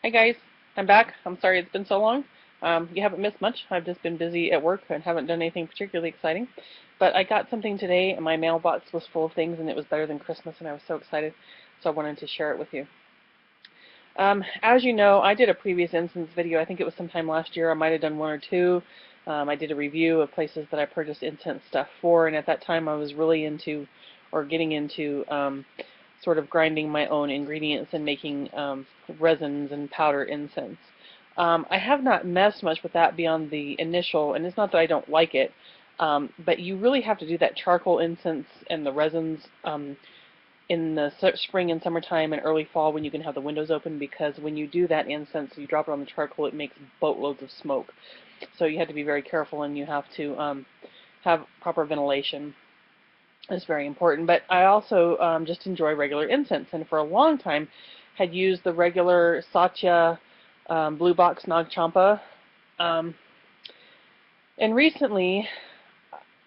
Hi guys, I'm back. I'm sorry it's been so long. You haven't missed much. I've just been busy at work and haven't done anything particularly exciting. But I got something today and my mailbox was full of things and it was better than Christmas and I was so excited. So I wanted to share it with you. As you know, I did a previous incense video. I think it was sometime last year. I might have done one or two. I did a review of places that I purchased incense stuff for, and at that time I was really into, or getting into, sort of grinding my own ingredients and making resins and powder incense. I have not messed much with that beyond the initial, and it's not that I don't like it, but you really have to do that charcoal incense and the resins in the spring and summertime and early fall when you can have the windows open, because when you do that incense, you drop it on the charcoal, it makes boatloads of smoke. So you have to be very careful and you have to have proper ventilation. It's very important. But I also just enjoy regular incense, and for a long time had used the regular Satya Blue Box Nag Champa. Um, and recently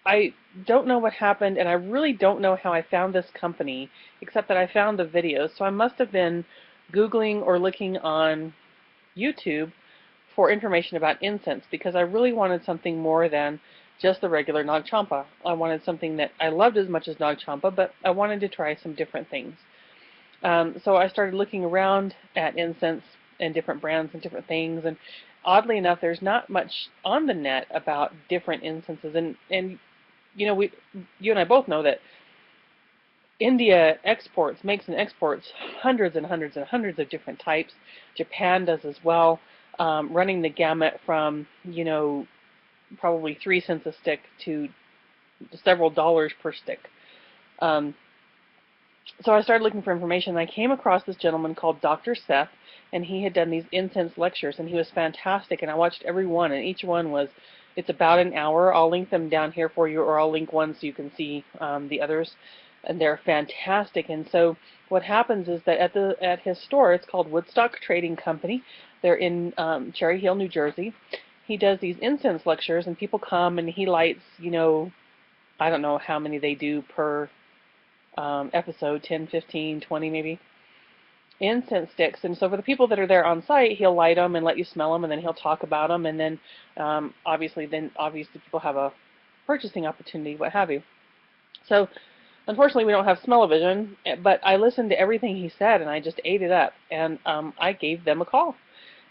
I don't know what happened, and I really don't know how I found this company, except that I found the videos. So I must have been Googling or looking on YouTube for information about incense, because I really wanted something more than just the regular Nag Champa. I wanted something that I loved as much as Nag Champa, but I wanted to try some different things. So I started looking around at incense and different brands and different things, and oddly enough, there's not much on the net about different incenses. And you know, you and I both know that India makes and exports hundreds and hundreds and hundreds of different types. Japan does as well, running the gamut from, probably 3 cents a stick to several dollars per stick. Um, so I started looking for information, and I came across this gentleman called Dr. Seth, and he had done these incense lectures, and he was fantastic, and I watched every one, and each one it's about an hour. I'll link them down here for you, or I'll link one so you can see the others, and they're fantastic. And so what happens is that at his store, it's called Woodstock Trading Company. They're in Cherry Hill, New Jersey. He does these incense lectures, and people come, and he lights, I don't know how many they do per episode, 10, 15, 20 maybe, incense sticks. And so for the people that are there on site, he'll light them and let you smell them, and then he'll talk about them, and then obviously people have a purchasing opportunity, what have you. So unfortunately we don't have smell-o-vision, but I listened to everything he said and I just ate it up, and I gave them a call.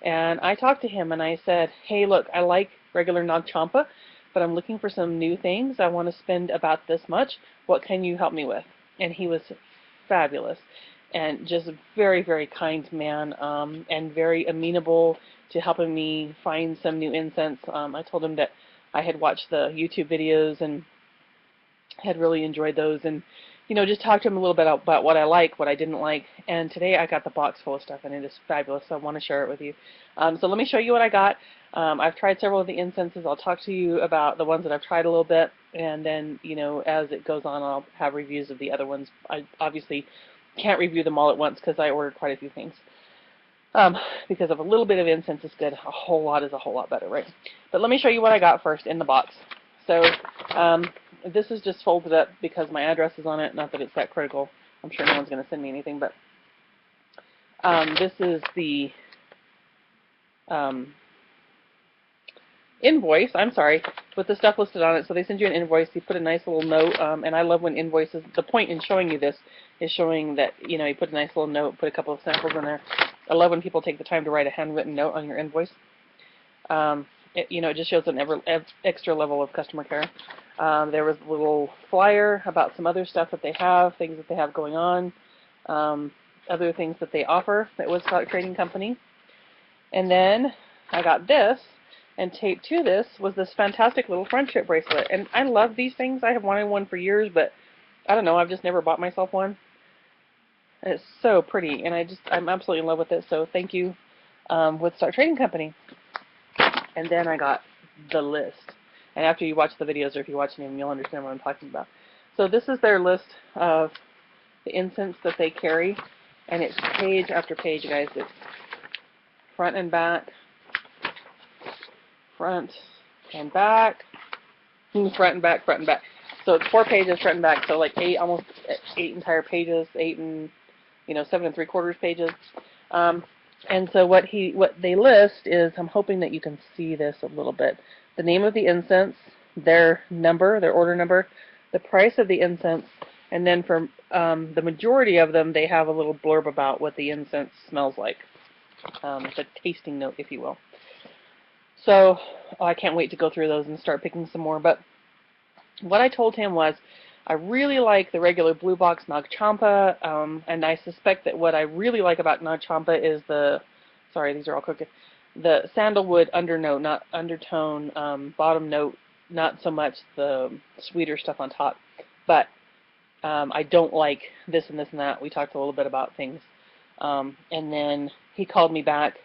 And I talked to him and I said, hey, look, I like regular Nag Champa, but I'm looking for some new things. I want to spend about this much. What can you help me with? And he was fabulous and just a very, very kind man, and very amenable to helping me find some new incense. I told him that I had watched the YouTube videos and had really enjoyed those, and just talked to him a little bit about what I like, what I didn't like. And today I got the box full of stuff, and it is fabulous, so I want to share it with you. So let me show you what I got. I've tried several of the incenses. I'll talk to you about the ones that I've tried a little bit, and then, as it goes on, I'll have reviews of the other ones. I obviously can't review them all at once because I ordered quite a few things. Because of a little bit of incense is good, a whole lot is a whole lot better, right? But let me show you what I got first in the box. So this is just folded up because my address is on it. Not that it's that critical. I'm sure no one's going to send me anything, but this is the invoice, I'm sorry, with the stuff listed on it. So they send you an invoice, you put a nice little note, and I love when invoices, the point in showing you this is showing that, you put a nice little note, put a couple of samples in there. I love when people take the time to write a handwritten note on your invoice. It just shows an extra level of customer care. There was a little flyer about some other stuff that they have, things that they have going on, other things that they offer at Woodstock Trading Company. And then I got this, and taped to this was this fantastic little friendship bracelet. And I love these things. I have wanted one for years, but I don't know, I've just never bought myself one. And it's so pretty, and I'm absolutely in love with it, so thank you, Woodstock Trading Company. And then I got the list. And after you watch the videos, or if you watch them, you'll understand what I'm talking about. So this is their list of the incense that they carry, and it's page after page, guys. It's front and back, front and back, front and back, front and back. So it's 4 pages, front and back. So like almost 8 entire pages, 7 3/4 pages. And so what they list is, I'm hoping that you can see this a little bit. The name of the incense, their number, their order number, the price of the incense, and then for the majority of them, they have a little blurb about what the incense smells like. The tasting note, if you will. So I can't wait to go through those and start picking some more. But what I told him was, I really like the regular blue box Nag Champa, and I suspect that what I really like about Nag Champa is sorry, these are all crooked, the sandalwood undernote, not undertone, bottom note, not so much the sweeter stuff on top. But I don't like this and this and that. We talked a little bit about things. And then he called me back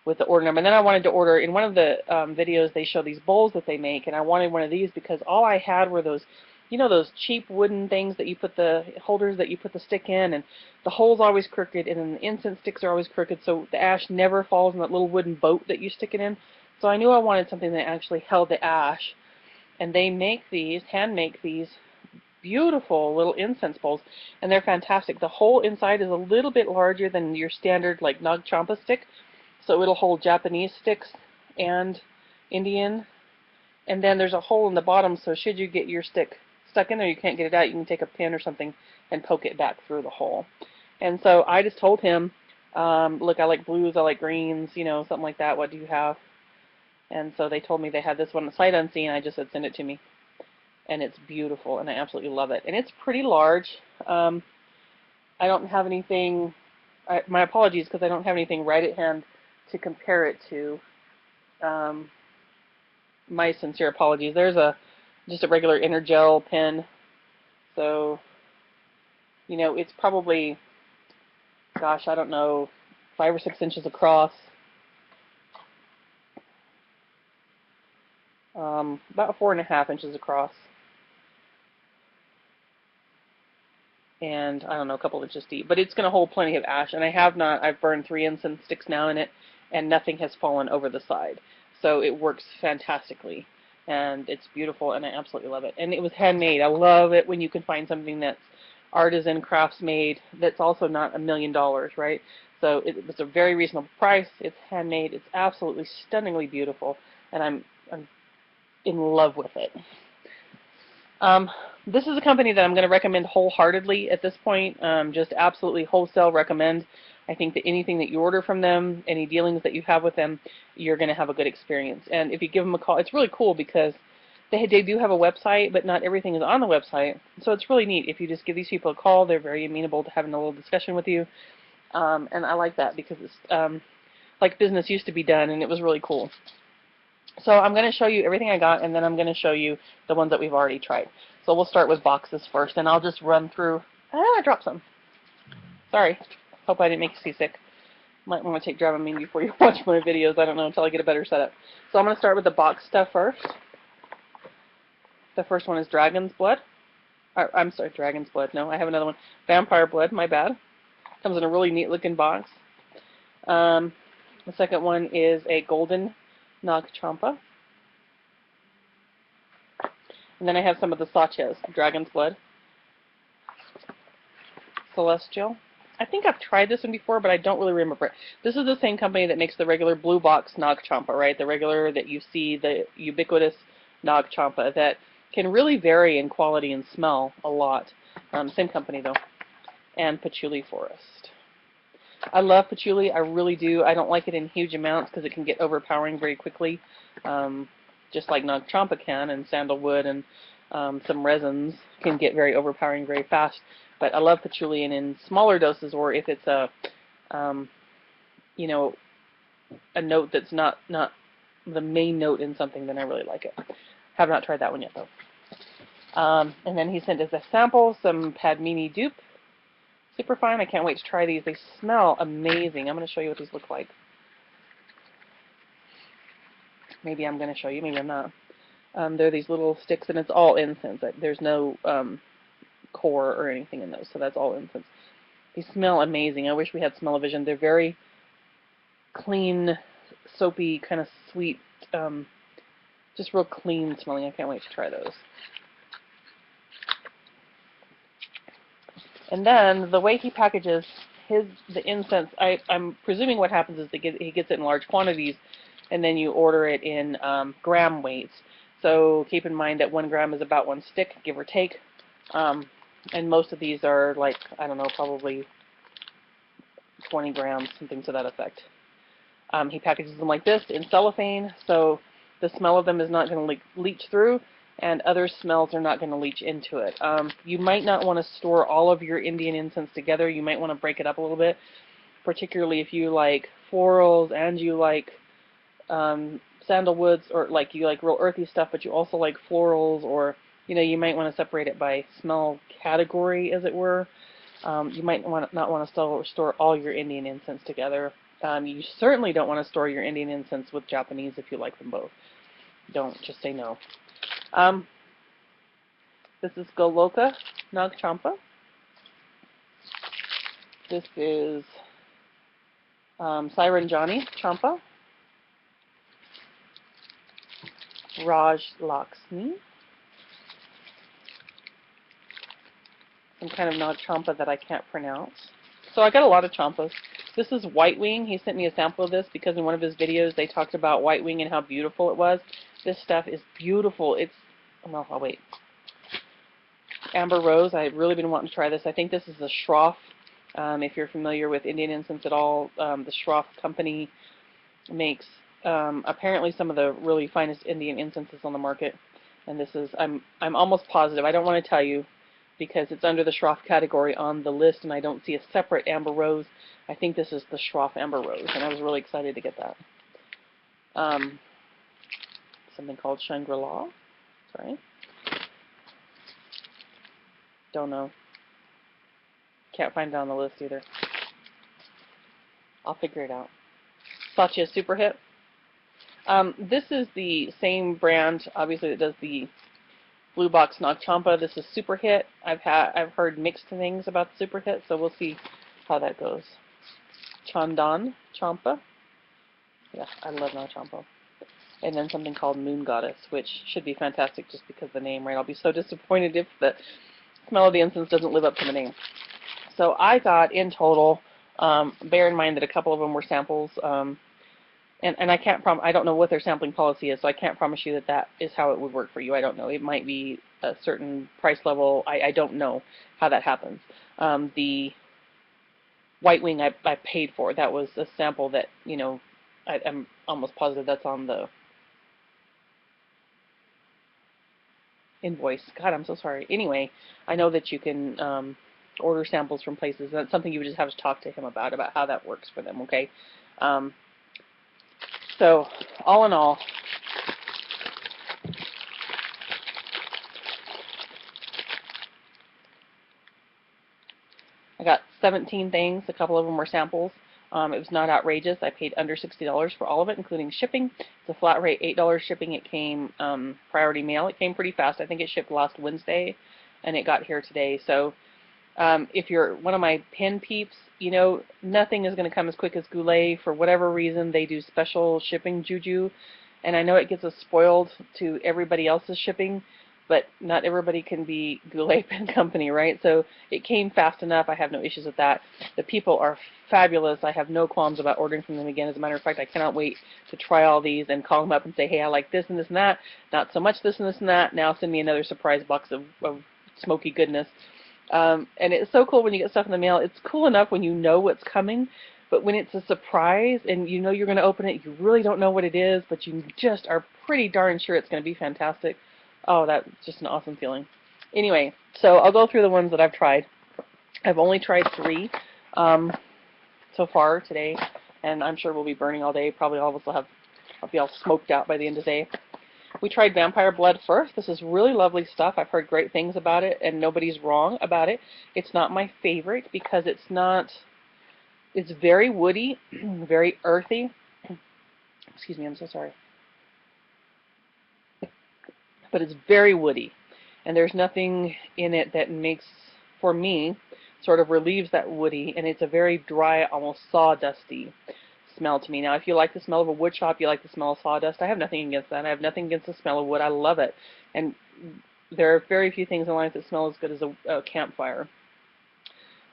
with the order number. And then I wanted to order, in one of the videos, they show these bowls that they make, and I wanted one of these because all I had were those, you know, those cheap wooden things that you put the holders that you put the stick in, and the hole's always crooked, and then the incense sticks are always crooked, so the ash never falls in that little wooden boat that you stick it in. So I knew I wanted something that actually held the ash, and they make these, hand make these beautiful little incense bowls, and they're fantastic. The hole inside is a little bit larger than your standard like Nag Champa stick, so it'll hold Japanese sticks and Indian. And then there's a hole in the bottom, so should you get your stick stuck in there, you can't get it out, you can take a pin or something and poke it back through the hole. And so I just told him, look, I like blues, I like greens, you know, something like that. What do you have? And so they told me they had this one sight unseen. I just said, send it to me. And it's beautiful, and I absolutely love it. And it's pretty large. I don't have anything, my apologies, because I don't have anything right at hand to compare it to. My sincere apologies. There's just a regular inner gel pen. So, you know, it's probably, gosh, I don't know, 5 or 6 inches across. About 4.5 inches across. And I don't know, a couple inches deep, but it's going to hold plenty of ash. And I've burned 3 incense sticks now in it, and nothing has fallen over the side. So it works fantastically, and it's beautiful, and I absolutely love it. And it was handmade. I love it when you can find something that's artisan, crafts made, that's also not $1 million, right? So it was a very reasonable price. It's handmade. It's absolutely stunningly beautiful, and I'm in love with it. This is a company that I'm going to recommend wholeheartedly at this point. Just absolutely wholesale recommend. I think that anything that you order from them, any dealings that you have with them, you're going to have a good experience. And if you give them a call, it's really cool because they do have a website, but not everything is on the website. So it's really neat. If you just give these people a call, they're very amenable to having a little discussion with you. And I like that because it's like business used to be done, and it was really cool. So I'm going to show you everything I got, and then I'm going to show you the ones that we've already tried. So we'll start with boxes first, and I'll just run through. I dropped some. Sorry. Hope I didn't make you seasick. Might want to take Dramamine before you watch my videos. I don't know, until I get a better setup. So I'm going to start with the box stuff first. The first one is Dragon's Blood. I'm sorry, Dragon's Blood. No, I have another one. Vampire Blood, my bad. Comes in a really neat looking box. The second one is a Golden Nag Champa. And then I have some of the sachets, Dragon's Blood, Celestial. I think I've tried this one before, but I don't really remember it. This is the same company that makes the regular blue box Nag Champa, right? The regular that you see, the ubiquitous Nag Champa that can really vary in quality and smell a lot. Same company though. And Patchouli Forest. I love patchouli, I really do. I don't like it in huge amounts because it can get overpowering very quickly, just like Nag Champa can, and sandalwood and some resins can get very overpowering very fast. But I love patchouli, and in smaller doses, or if it's a, you know, a note that's not the main note in something, then I really like it. Have not tried that one yet though. And then he sent us a sample, some Padmini dupe. Super fine. I can't wait to try these. They smell amazing. I'm going to show you what these look like. Maybe I'm going to show you. Maybe I'm not. They're these little sticks, and it's all incense. There's no core or anything in those, so that's all incense. They smell amazing. I wish we had smell-o-vision. They're very clean, soapy, kind of sweet, just real clean smelling. I can't wait to try those. And then the way he packages the incense, I'm presuming what happens is he gets it in large quantities, and then you order it in gram weights. So keep in mind that 1 gram is about 1 stick, give or take. And most of these are like, I don't know, probably 20 grams, something to that effect. He packages them like this in cellophane, so the smell of them is not going to leach through, and other smells are not going to leach into it. You might not want to store all of your Indian incense together. You might want to break it up a little bit, particularly if you like florals and you like sandalwoods, or like you like real earthy stuff, but you also like florals, or you might want to separate it by smell category, as it were. You might not want to store all your Indian incense together. You certainly don't want to store your Indian incense with Japanese if you like them both. Don't, just say no. This is Goloka Nag Champa. This is Siranjani Champa. Raj Lakshmi. Some kind of Nag Champa that I can't pronounce. So I got a lot of champas. This is White Wing. He sent me a sample of this because in one of his videos they talked about White Wing and how beautiful it was. This stuff is beautiful. It's, well, I'll wait. Amber Rose. I've really been wanting to try this. I think this is the Shroff. If you're familiar with Indian incense at all, the Shroff company makes apparently some of the really finest Indian incenses on the market. And this is, I'm almost positive. I don't want to tell you, because it's under the Shroff category on the list, and I don't see a separate Amber Rose. I think this is the Shroff Amber Rose, and I was really excited to get that. Something called Shangri-La. Sorry. Don't know. Can't find it on the list either. I'll figure it out. Satya Super Hit. This is the same brand, obviously, that does the Blue Box Nag Champa. This is Super Hit. I've heard mixed things about Super Hit, so we'll see how that goes. Chandan Champa. Yeah, I love Nag Champa. And then something called Moon Goddess, which should be fantastic just because of the name, right? I'll be so disappointed if the smell of the incense doesn't live up to the name. So I got in total, bear in mind that a couple of them were samples, and I can't I don't know what their sampling policy is, so I can't promise you that that is how it would work for you. I don't know. It might be a certain price level. I don't know how that happens. The White Wing I paid for. That was a sample that, I'm almost positive that's on the invoice. God, I'm so sorry. Anyway, I know that you can order samples from places. That's something you would just have to talk to him about how that works for them, okay? So, all in all, I got 17 things. A couple of them were samples. It was not outrageous. I paid under $60 for all of it, including shipping. It's a flat rate $8 shipping. It came priority mail. It came pretty fast. I think it shipped last Wednesday, and it got here today. So if you're one of my pin peeps, nothing is going to come as quick as Goulet. For whatever reason, they do special shipping juju, and I know it gets us spoiled to everybody else's shipping, but not everybody can be Goulet Pin Company, right? So it came fast enough. I have no issues with that. The people are fabulous. I have no qualms about ordering from them again. As a matter of fact, I cannot wait to try all these and call them up and say, hey, I like this and this and that. Not so much this and this and that. Now send me another surprise box of smoky goodness. And it's so cool when you get stuff in the mail. It's cool enough when you know what's coming, but when it's a surprise and you know you're going to open it, you really don't know what it is, but you just are pretty darn sure it's going to be fantastic. Oh, that's just an awesome feeling. Anyway, so I'll go through the ones that I've tried. I've only tried 3 so far today, and I'm sure we'll be burning all day. Probably all of us I'll be all smoked out by the end of the day. We tried Vampire Blood first. This is really lovely stuff. I've heard great things about it, and nobody's wrong about it. It's not my favorite because it's very woody, very earthy. Excuse me, I'm so sorry. But it's very woody, and there's nothing in it that makes, for me, sort of relieves that woody, and it's a very dry, almost sawdusty smell to me. Now, if you like the smell of a wood shop, you like the smell of sawdust, I have nothing against that. I have nothing against the smell of wood. I love it. And there are very few things in life that smell as good as a campfire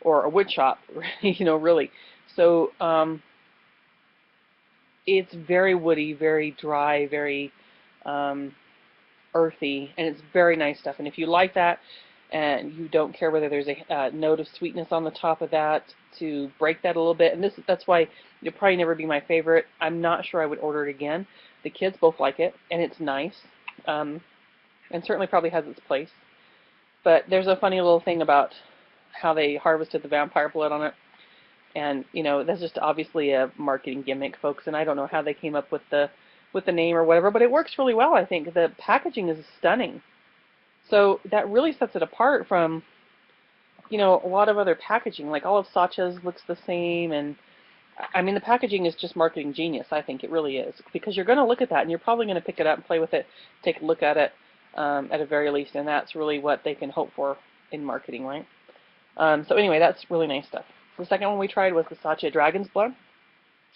or a wood shop, you know, really. So it's very woody, very dry, very um, earthy, and it's very nice stuff. And if you like that, and you don't care whether there's a note of sweetness on the top of that to break that a little bit, and that's why it'll probably never be my favorite. I'm not sure I would order it again. The kids both like it, and it's nice, and certainly probably has its place. But there's a funny little thing about how they harvested the vampire blood on it. And you know, that's just obviously a marketing gimmick, folks, and I don't know how they came up with the name or whatever, but it works really well. I think the packaging is stunning. So that really sets it apart from, you know, a lot of other packaging. Like all of Satya's looks the same, and I mean the packaging is just marketing genius. I think it really is, because you're going to look at that and you're probably going to pick it up and play with it, take a look at it at a very least, and that's really what they can hope for in marketing, right? So anyway, that's really nice stuff. The second one we tried was the Satya Dragon's Blood.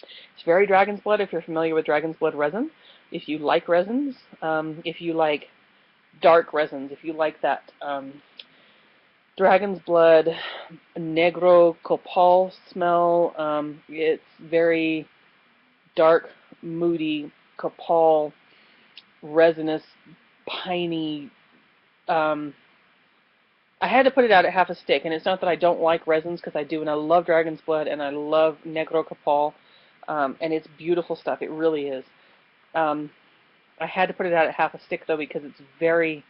It's very Dragon's Blood if you're familiar with Dragon's Blood resin. If you like resins, if you like dark resins, if you like that Dragon's Blood Negro Copal smell, it's very dark, moody, copal, resinous, piney. I had to put it out at half a stick, and it's not that I don't like resins, because I do, and I love Dragon's Blood, and I love Negro Copal, and it's beautiful stuff. It really is. I had to put it out at half a stick, though, because it's very,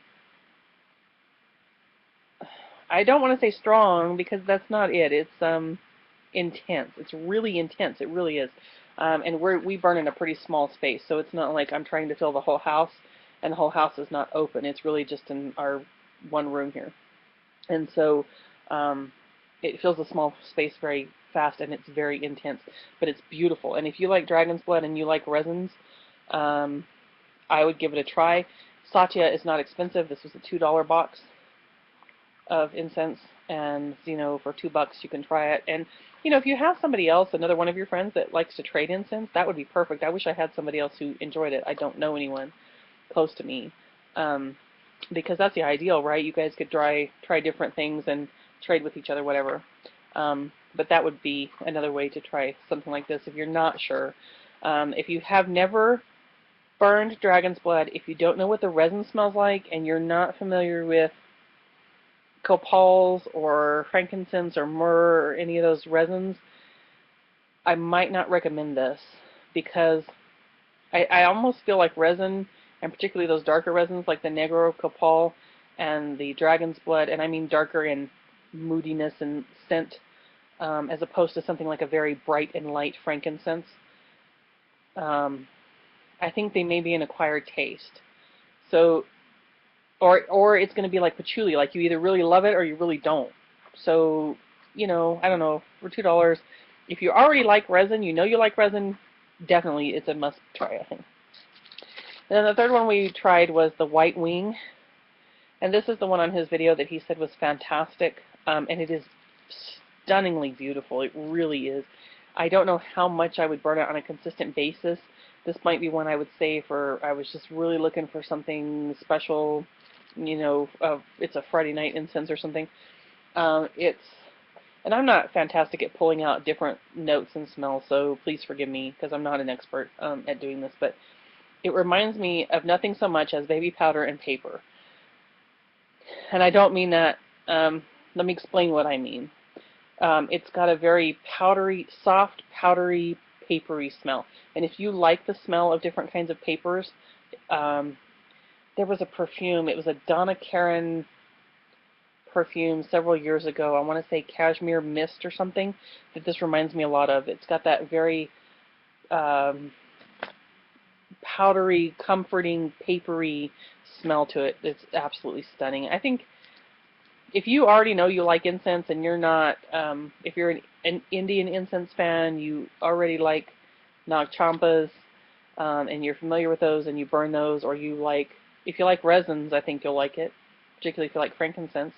I don't want to say strong, because that's not it. It's intense. It's really intense. It really is. And we burn in a pretty small space, so it's not like I'm trying to fill the whole house, and the whole house is not open. It's really just in our one room here. And so it fills a small space very fast, and it's very intense, but it's beautiful. And if you like Dragon's Blood and you like resins, I would give it a try. Satya is not expensive. This was a $2 box of incense, and you know, for $2 you can try it. And you know, if you have somebody else, another one of your friends that likes to trade incense, that would be perfect. I wish I had somebody else who enjoyed it. I don't know anyone close to me. Because that's the ideal, right? You guys could try different things and trade with each other, whatever. But that would be another way to try something like this if you're not sure. If you have never burned Dragon's Blood, if you don't know what the resin smells like, and you're not familiar with copals or frankincense or myrrh or any of those resins, I might not recommend this, because I almost feel like resin, and particularly those darker resins like the Negro Copal and the Dragon's Blood, and I mean darker in moodiness and scent, as opposed to something like a very bright and light frankincense. I think they may be an acquired taste. So, or it's going to be like patchouli, like you either really love it or you really don't. So, you know, I don't know, for $2, if you already like resin, you know you like resin, definitely it's a must try, I think. And then the third one we tried was the White Wing, and this is the one on his video that he said was fantastic, and it is stunningly beautiful. It really is. I don't know how much I would burn it on a consistent basis. This might be one I would say for, I was just really looking for something special, you know, it's a Friday night incense or something. And I'm not fantastic at pulling out different notes and smells, so please forgive me, because I'm not an expert at doing this, but it reminds me of nothing so much as baby powder and paper. And I don't mean that, let me explain what I mean. It's got a very powdery, soft, powdery, papery smell. And if you like the smell of different kinds of papers, there was a perfume, it was a Donna Karan perfume several years ago, I want to say Cashmere Mist or something, that this reminds me a lot of. It's got that very powdery, comforting, papery smell to it. It's absolutely stunning. I think if you already know you like incense and you're not, if you're an Indian incense fan, you already like Nag Champas, and you're familiar with those and you burn those, or you like, if you like resins, I think you'll like it, particularly if you like frankincense.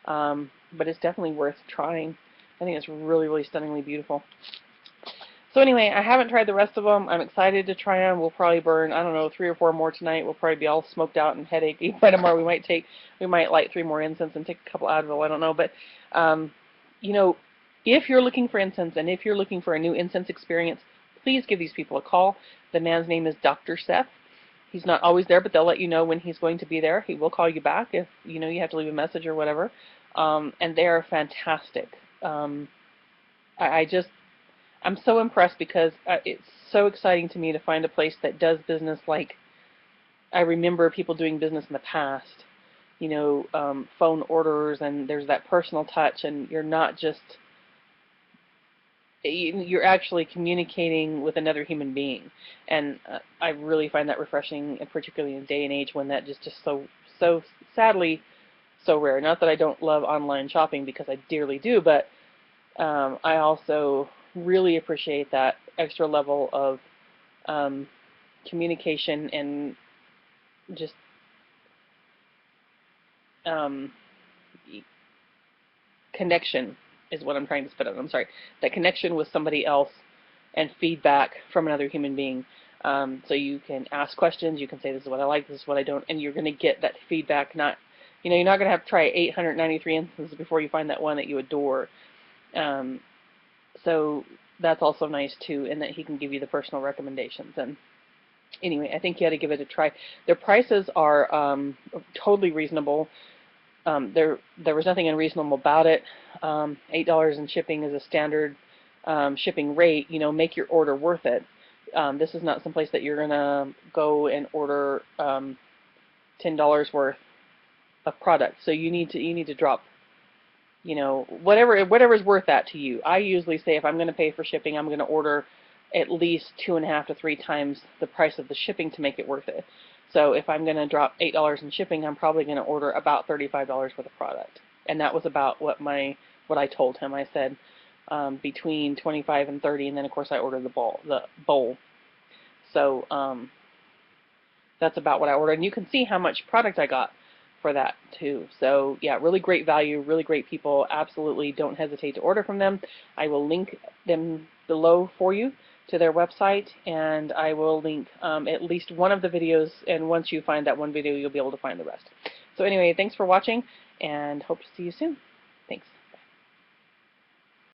But it's definitely worth trying. I think it's really, really stunningly beautiful. So anyway, I haven't tried the rest of them. I'm excited to try them. We'll probably burn, I don't know, 3 or 4 more tonight. We'll probably be all smoked out and headachy by tomorrow. We might light 3 more incense and take a couple Advil. I don't know, but you know, if you're looking for incense and if you're looking for a new incense experience, please give these people a call. The man's name is Dr. Seth. He's not always there, but they'll let you know when he's going to be there. He will call you back if you know you have to leave a message or whatever. And they are fantastic. I just I'm so impressed because it's so exciting to me to find a place that does business like I remember people doing business in the past. You know, phone orders, and there's that personal touch, and you're not just you're actually communicating with another human being, and I really find that refreshing, and particularly in a day and age when that just so sadly so rare. Not that I don't love online shopping, because I dearly do, but I also really appreciate that extra level of communication and just um, connection is what I'm trying to spit out. I'm sorry. That connection with somebody else and feedback from another human being. So you can ask questions. You can say, this is what I like, this is what I don't, and you're going to get that feedback. Not, you know, you're not going to have to try 893 instances before you find that one that you adore. So that's also nice too, in that he can give you the personal recommendations. And anyway, I think you ought to give it a try. Their prices are totally reasonable. There was nothing unreasonable about it. $8 in shipping is a standard shipping rate. You know, make your order worth it. This is not someplace that you're gonna go and order $10 worth of product. So you need to drop, you know, whatever's worth that to you. I usually say if I'm going to pay for shipping, I'm going to order at least 2.5 to 3 times the price of the shipping to make it worth it. So if I'm going to drop $8 in shipping, I'm probably going to order about $35 worth of product. And that was about what I told him. I said between 25 and 30, and then of course I ordered the bowl. So that's about what I ordered. And you can see how much product I got for that too. So yeah, really great value, really great people. Absolutely don't hesitate to order from them. I will link them below for you to their website, and I will link at least one of the videos, and once you find that one video, you'll be able to find the rest. So anyway, thanks for watching, and hope to see you soon. Thanks.